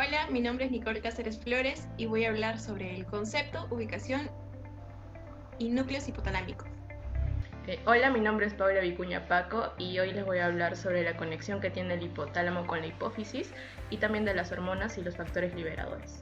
Hola, mi nombre es Nicole Cáceres Flores y voy a hablar sobre el concepto, ubicación y núcleos hipotalámicos. Hola, mi nombre es Paula Vicuña Paco y hoy les voy a hablar sobre la conexión que tiene el hipotálamo con la hipófisis y también de las hormonas y los factores liberadores.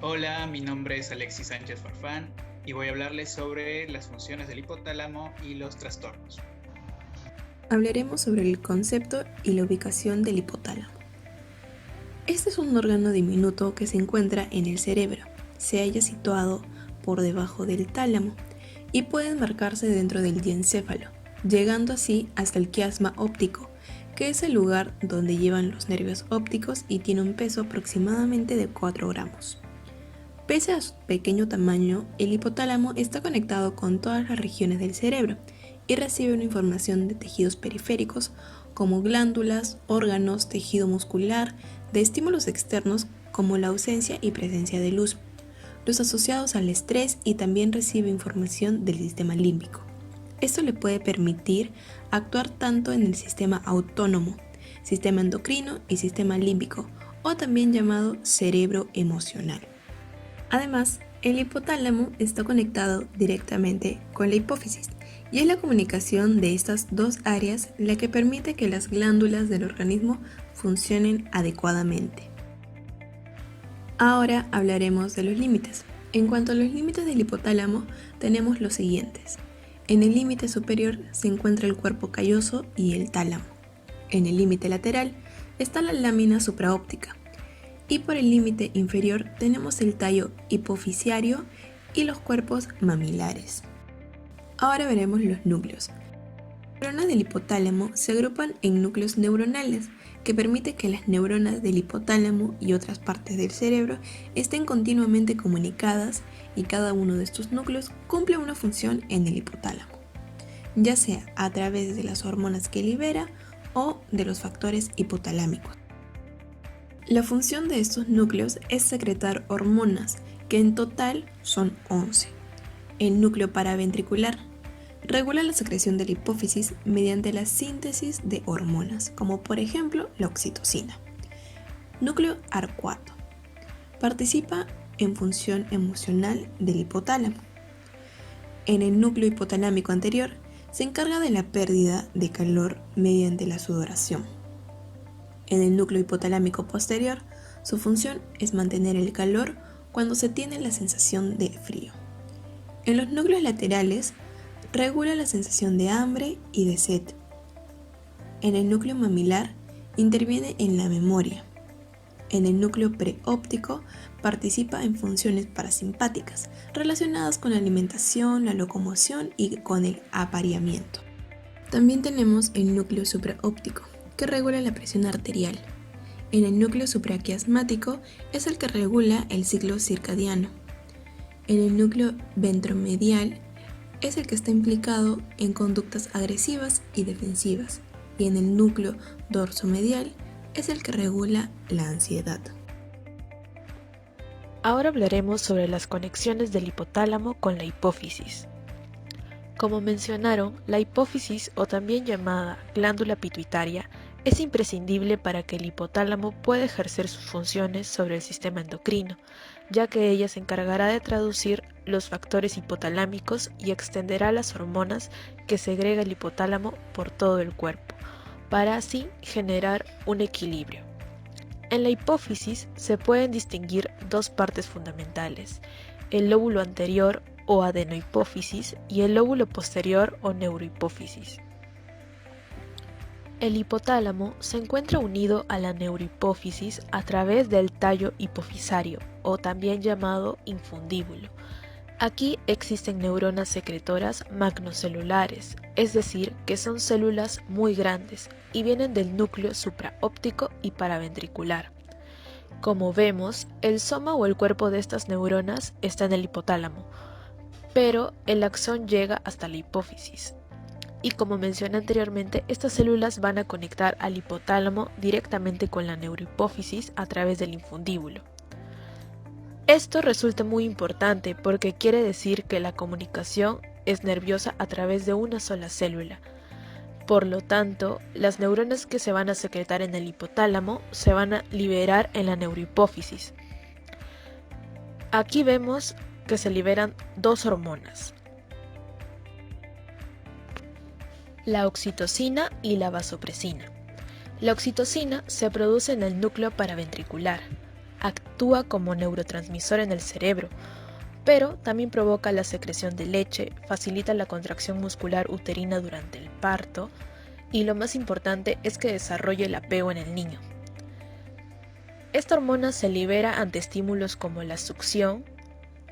Hola, mi nombre es Alexis Sánchez Farfán y voy a hablarles sobre las funciones del hipotálamo y los trastornos. Hablaremos sobre el concepto y la ubicación del hipotálamo. Este es un órgano diminuto que se encuentra en el cerebro, se halla situado por debajo del tálamo y puede enmarcarse dentro del diencéfalo, llegando así hasta el quiasma óptico, que es el lugar donde llevan los nervios ópticos y tiene un peso aproximadamente de 4 gramos. Pese a su pequeño tamaño, el hipotálamo está conectado con todas las regiones del cerebro y recibe una información de tejidos periféricos como glándulas, órganos, tejido muscular, de estímulos externos como la ausencia y presencia de luz, los asociados al estrés, y también recibe información del sistema límbico. Esto le puede permitir actuar tanto en el sistema autónomo, sistema endocrino y sistema límbico, o también llamado cerebro emocional. Además, el hipotálamo está conectado directamente con la hipófisis, y es la comunicación de estas dos áreas la que permite que las glándulas del organismo funcionen adecuadamente. Ahora hablaremos de los límites. En cuanto a los límites del hipotálamo, tenemos los siguientes. En el límite superior se encuentra el cuerpo calloso y el tálamo. En el límite lateral está la lámina supraóptica. Y por el límite inferior tenemos el tallo hipofisiario y los cuerpos mamilares. Ahora veremos los núcleos. Las neuronas del hipotálamo se agrupan en núcleos neuronales, que permite que las neuronas del hipotálamo y otras partes del cerebro estén continuamente comunicadas, y cada uno de estos núcleos cumple una función en el hipotálamo, ya sea a través de las hormonas que libera o de los factores hipotalámicos. La función de estos núcleos es secretar hormonas, que en total son 11. El núcleo paraventricular regula la secreción de la hipófisis mediante la síntesis de hormonas, como por ejemplo la oxitocina. Núcleo arcuato participa en función emocional del hipotálamo. En el núcleo hipotalámico anterior se encarga de la pérdida de calor mediante la sudoración. En el núcleo hipotalámico posterior, su función es mantener el calor cuando se tiene la sensación de frío. En los núcleos laterales, regula la sensación de hambre y de sed. En el núcleo mamilar, interviene en la memoria. En el núcleo preóptico, participa en funciones parasimpáticas relacionadas con la alimentación, la locomoción y con el apareamiento. También tenemos el núcleo supraóptico, que regula la presión arterial. En el núcleo supraquiasmático es el que regula el ciclo circadiano. En el núcleo ventromedial es el que está implicado en conductas agresivas y defensivas, y en el núcleo dorsomedial es el que regula la ansiedad. Ahora hablaremos sobre las conexiones del hipotálamo con la hipófisis. Como mencionaron, la hipófisis, o también llamada glándula pituitaria, es imprescindible para que el hipotálamo pueda ejercer sus funciones sobre el sistema endocrino, ya que ella se encargará de traducir los factores hipotalámicos y extenderá las hormonas que segrega el hipotálamo por todo el cuerpo, para así generar un equilibrio. En la hipófisis se pueden distinguir dos partes fundamentales: el lóbulo anterior o adenohipófisis y el lóbulo posterior o neurohipófisis. El hipotálamo se encuentra unido a la neurohipófisis a través del tallo hipofisario, o también llamado infundíbulo. Aquí existen neuronas secretoras magnocelulares, es decir, que son células muy grandes y vienen del núcleo supraóptico y paraventricular. Como vemos, el soma o el cuerpo de estas neuronas está en el hipotálamo, pero el axón llega hasta la hipófisis. Y como mencioné anteriormente, estas células van a conectar al hipotálamo directamente con la neurohipófisis a través del infundíbulo. Esto resulta muy importante porque quiere decir que la comunicación es nerviosa a través de una sola célula. Por lo tanto, las neuronas que se van a secretar en el hipotálamo se van a liberar en la neurohipófisis. Aquí vemos que se liberan dos hormonas, la oxitocina y la vasopresina. La oxitocina se produce en el núcleo paraventricular, actúa como neurotransmisor en el cerebro, pero también provoca la secreción de leche, facilita la contracción muscular uterina durante el parto y lo más importante es que desarrolla el apego en el niño. Esta hormona se libera ante estímulos como la succión,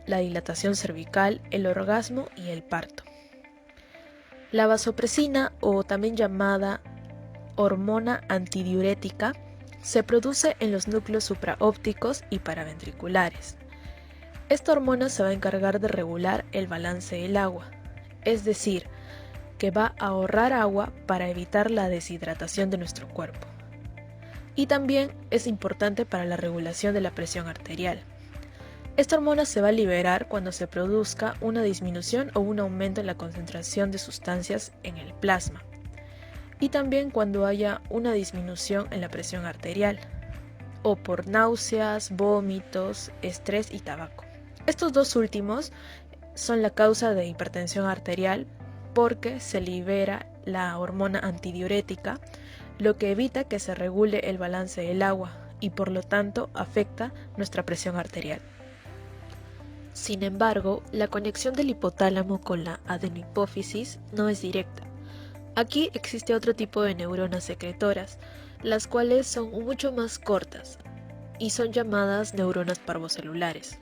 la dilatación cervical, el orgasmo y el parto. La vasopresina, o también llamada hormona antidiurética, se produce en los núcleos supraópticos y paraventriculares. Esta hormona se va a encargar de regular el balance del agua, es decir, que va a ahorrar agua para evitar la deshidratación de nuestro cuerpo. Y también es importante para la regulación de la presión arterial. Esta hormona se va a liberar cuando se produzca una disminución o un aumento en la concentración de sustancias en el plasma y también cuando haya una disminución en la presión arterial o por náuseas, vómitos, estrés y tabaco. Estos dos últimos son la causa de hipertensión arterial porque se libera la hormona antidiurética, lo que evita que se regule el balance del agua y por lo tanto afecta nuestra presión arterial. Sin embargo, la conexión del hipotálamo con la adenohipófisis no es directa. Aquí existe otro tipo de neuronas secretoras, las cuales son mucho más cortas y son llamadas neuronas parvocelulares,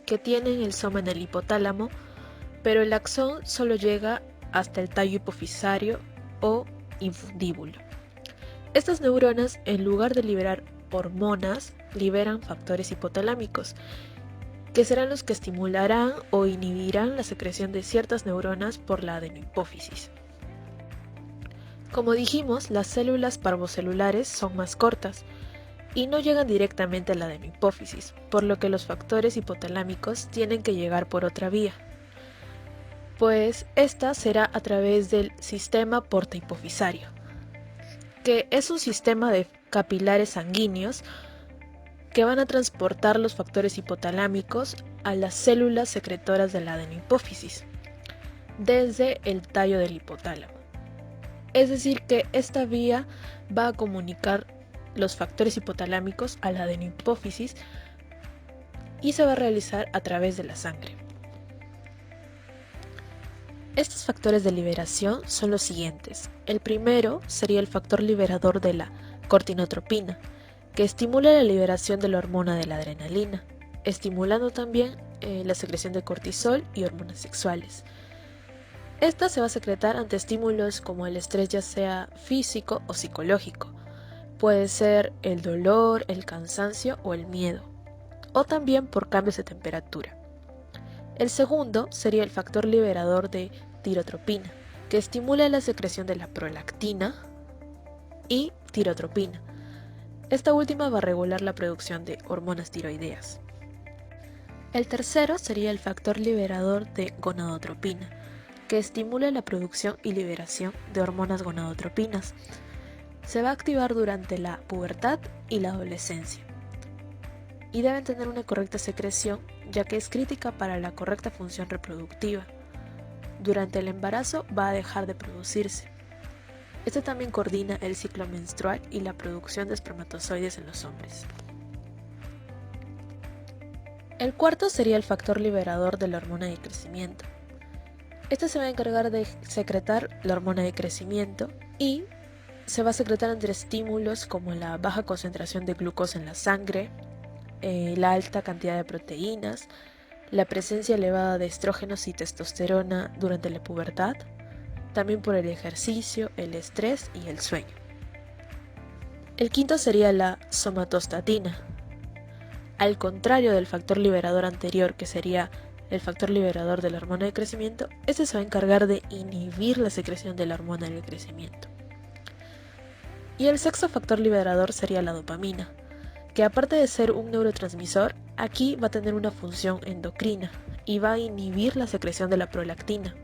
que tienen el soma en el hipotálamo, pero el axón solo llega hasta el tallo hipofisario o infundíbulo. Estas neuronas, en lugar de liberar hormonas, liberan factores hipotalámicos, que serán los que estimularán o inhibirán la secreción de ciertas neuronas por la adenohipófisis. Como dijimos, las células parvocelulares son más cortas y no llegan directamente a la adenohipófisis, por lo que los factores hipotalámicos tienen que llegar por otra vía, pues esta será a través del sistema portahipofisario, que es un sistema de capilares sanguíneos que van a transportar los factores hipotalámicos a las células secretoras de la adenohipófisis desde el tallo del hipotálamo. Es decir, que esta vía va a comunicar los factores hipotalámicos a la adenohipófisis y se va a realizar a través de la sangre. Estos factores de liberación son los siguientes. El primero sería el factor liberador de la cortinotropina, que estimula la liberación de la hormona de la adrenalina, estimulando también la secreción de cortisol y hormonas sexuales. Esta se va a secretar ante estímulos como el estrés, ya sea físico o psicológico. Puede ser el dolor, el cansancio o el miedo, o también por cambios de temperatura. El segundo sería el factor liberador de tirotropina, que estimula la secreción de la prolactina y tirotropina. Esta última va a regular la producción de hormonas tiroideas. El tercero sería el factor liberador de gonadotropina, que estimula la producción y liberación de hormonas gonadotropinas. Se va a activar durante la pubertad y la adolescencia. Y deben tener una correcta secreción, ya que es crítica para la correcta función reproductiva. Durante el embarazo va a dejar de producirse. Este también coordina el ciclo menstrual y la producción de espermatozoides en los hombres. El cuarto sería el factor liberador de la hormona de crecimiento. Este se va a encargar de secretar la hormona de crecimiento y se va a secretar entre estímulos como la baja concentración de glucosa en la sangre, la alta cantidad de proteínas, la presencia elevada de estrógenos y testosterona durante la pubertad, también por el ejercicio, el estrés y el sueño. El quinto sería la somatostatina. Al contrario del factor liberador anterior, que sería el factor liberador de la hormona de crecimiento, este se va a encargar de inhibir la secreción de la hormona del crecimiento. Y el sexto factor liberador sería la dopamina, que aparte de ser un neurotransmisor, aquí va a tener una función endocrina y va a inhibir la secreción de la prolactina,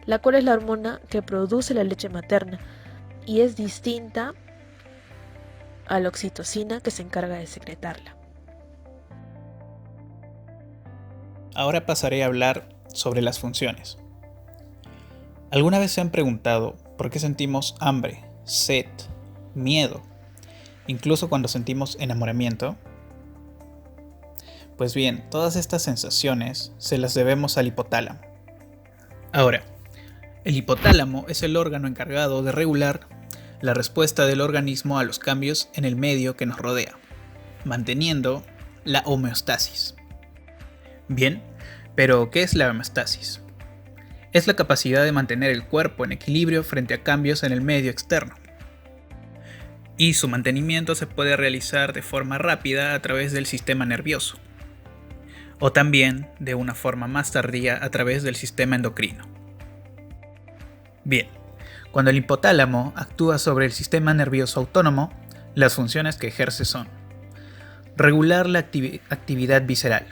la cual es la hormona que produce la leche materna y es distinta a la oxitocina que se encarga de secretarla. Ahora pasaré a hablar sobre las funciones. ¿Alguna vez se han preguntado por qué sentimos hambre, sed, miedo, incluso cuando sentimos enamoramiento? Pues bien, todas estas sensaciones se las debemos al hipotálamo. Ahora, el hipotálamo es el órgano encargado de regular la respuesta del organismo a los cambios en el medio que nos rodea, manteniendo la homeostasis. Bien, pero ¿qué es la homeostasis? Es la capacidad de mantener el cuerpo en equilibrio frente a cambios en el medio externo. Y su mantenimiento se puede realizar de forma rápida a través del sistema nervioso, o también de una forma más tardía a través del sistema endocrino. Bien, cuando el hipotálamo actúa sobre el sistema nervioso autónomo, las funciones que ejerce son regular la actividad visceral,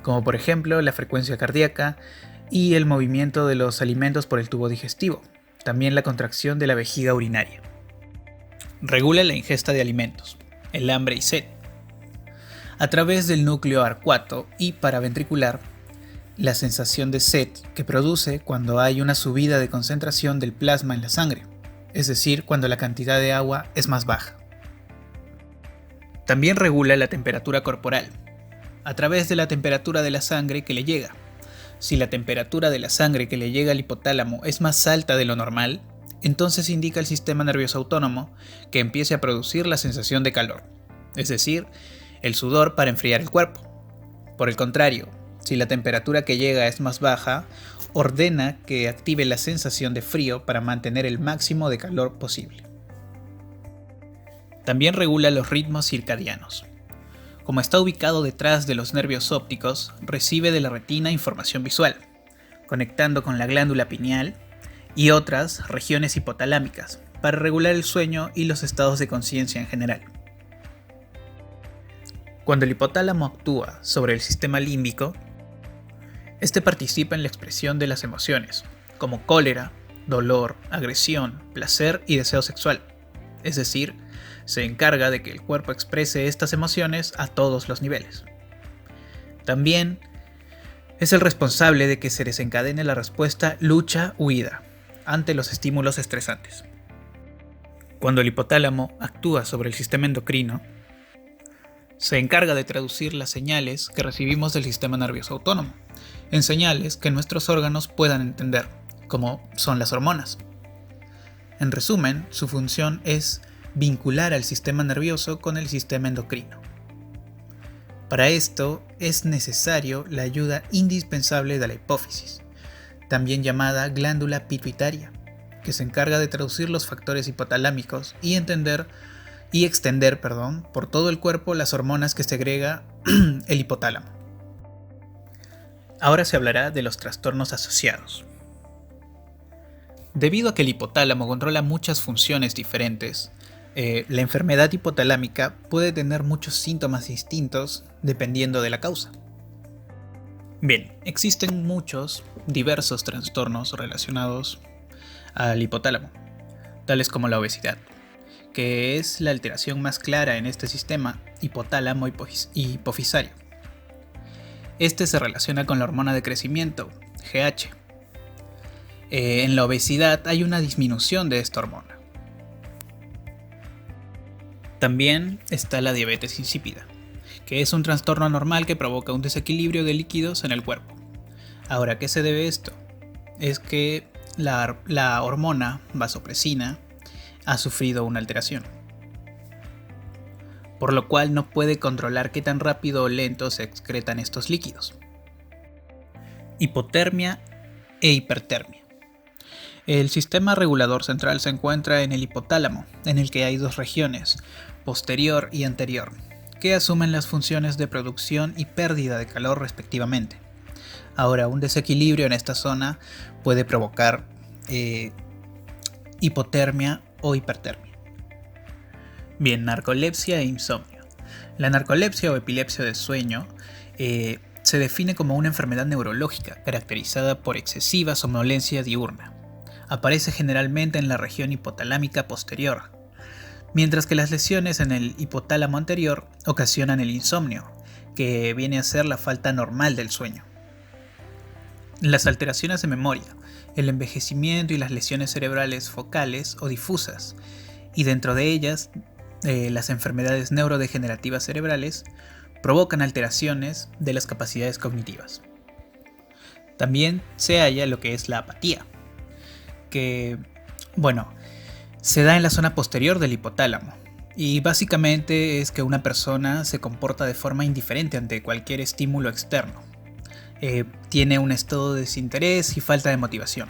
como por ejemplo la frecuencia cardíaca y el movimiento de los alimentos por el tubo digestivo, también la contracción de la vejiga urinaria. Regula la ingesta de alimentos, el hambre y sed, a través del núcleo arcuato y paraventricular, la sensación de sed que produce cuando hay una subida de concentración del plasma en la sangre, es decir, cuando la cantidad de agua es más baja. También regula la temperatura corporal, a través de la temperatura de la sangre que le llega. Si la temperatura de la sangre que le llega al hipotálamo es más alta de lo normal, entonces indica al sistema nervioso autónomo que empiece a producir la sensación de calor, es decir, el sudor para enfriar el cuerpo. Por el contrario, si la temperatura que llega es más baja, ordena que active la sensación de frío para mantener el máximo de calor posible. También regula los ritmos circadianos. Como está ubicado detrás de los nervios ópticos, recibe de la retina información visual, conectando con la glándula pineal y otras regiones hipotalámicas para regular el sueño y los estados de conciencia en general. Cuando el hipotálamo actúa sobre el sistema límbico, este participa en la expresión de las emociones, como cólera, dolor, agresión, placer y deseo sexual. Es decir, se encarga de que el cuerpo exprese estas emociones a todos los niveles. También es el responsable de que se desencadene la respuesta lucha-huida ante los estímulos estresantes. Cuando el hipotálamo actúa sobre el sistema endocrino, se encarga de traducir las señales que recibimos del sistema nervioso autónomo en señales que nuestros órganos puedan entender, como son las hormonas. En resumen, su función es vincular al sistema nervioso con el sistema endocrino. Para esto es necesario la ayuda indispensable de la hipófisis, también llamada glándula pituitaria, que se encarga de traducir los factores hipotalámicos y extender por todo el cuerpo las hormonas que segrega el hipotálamo. Ahora se hablará de los trastornos asociados. Debido a que el hipotálamo controla muchas funciones diferentes, la enfermedad hipotalámica puede tener muchos síntomas distintos dependiendo de la causa. Bien, existen muchos diversos trastornos relacionados al hipotálamo, tales como la obesidad, que es la alteración más clara en este sistema hipotálamo hipofisario. Este se relaciona con la hormona de crecimiento, GH. En la obesidad hay una disminución de esta hormona. También está la diabetes insípida, que es un trastorno anormal que provoca un desequilibrio de líquidos en el cuerpo. Ahora, ¿a qué se debe esto? Es que la hormona vasopresina ha sufrido una alteración, por lo cual no puede controlar qué tan rápido o lento se excretan estos líquidos. Hipotermia e hipertermia. El sistema regulador central se encuentra en el hipotálamo, en el que hay dos regiones, posterior y anterior, que asumen las funciones de producción y pérdida de calor respectivamente. Ahora, un desequilibrio en esta zona puede provocar hipotermia o hipertermia. Bien, narcolepsia e insomnio. La narcolepsia o epilepsia de sueño se define como una enfermedad neurológica caracterizada por excesiva somnolencia diurna, aparece generalmente en la región hipotalámica posterior, mientras que las lesiones en el hipotálamo anterior ocasionan el insomnio, que viene a ser la falta normal del sueño. Las alteraciones de memoria, el envejecimiento y las lesiones cerebrales focales o difusas, y dentro de ellas las enfermedades neurodegenerativas cerebrales, provocan alteraciones de las capacidades cognitivas. También se halla lo que es la apatía, que, se da en la zona posterior del hipotálamo, y básicamente es que una persona se comporta de forma indiferente ante cualquier estímulo externo. Tiene un estado de desinterés y falta de motivación.